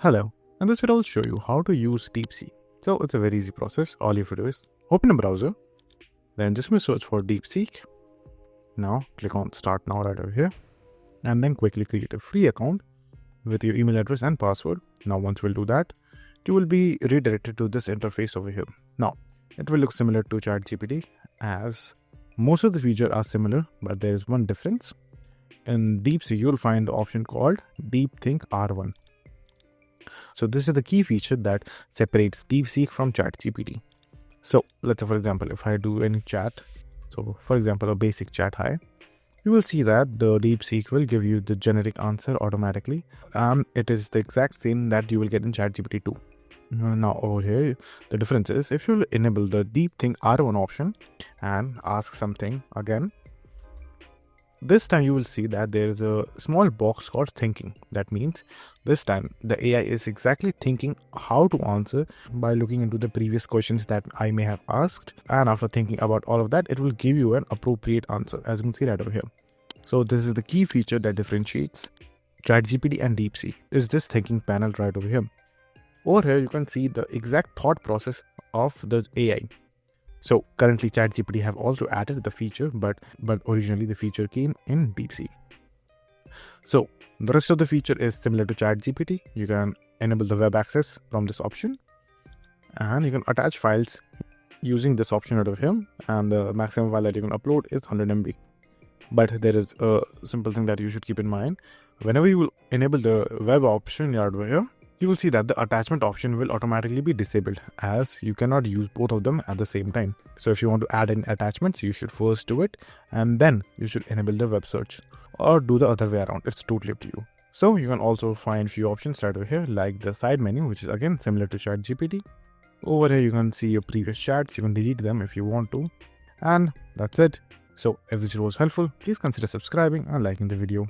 Hello, in this video I'll show you how to use DeepSeek. So it's a very easy process. All you have to do is open a browser, then just search for DeepSeek. Now click on Start Now right over here, and then quickly create a free account with your email address and password. Now once we'll do that, you will be redirected to this interface over here. Now it will look similar to ChatGPT, as most of the features are similar, but there is one difference. In DeepSeek, you will find the option called DeepThink R1. So this is the key feature that separates DeepSeek from ChatGPT. So let's say, for example, if I do any chat, so for example, a basic chat, hi, you will see that the DeepSeek will give you the generic answer automatically. And it is the exact same that you will get in ChatGPT 2. Now over here, the difference is if you enable the DeepThink R1 option and ask something again, this time you will see that there is a small box called thinking. That means this time the AI is exactly thinking how to answer by looking into the previous questions that I may have asked, and after thinking about all of that, it will give you an appropriate answer, as you can see right over here. So this is the key feature that differentiates ChatGPT and DeepSeek, is this thinking panel right over here. Over here you can see the exact thought process of the AI. So currently ChatGPT have also added the feature, but originally the feature came in DeepSeek. So the rest of the feature is similar to ChatGPT. You can enable the web access from this option, and you can attach files using this option right over here, and the maximum file that you can upload is 100 MB. But there is a simple thing that you should keep in mind. Whenever you will enable the web option right over here, you will see that the attachment option will automatically be disabled, as you cannot use both of them at the same time. So if you want to add in attachments, you should first do it, and then you should enable the web search, or do the other way around. It's totally up to you. So you can also find few options right over here, like the side menu, which is again similar to ChatGPT. Over here you can see your previous chats. You can delete them if you want to, and that's it. So if this video was helpful, please consider subscribing and liking the video.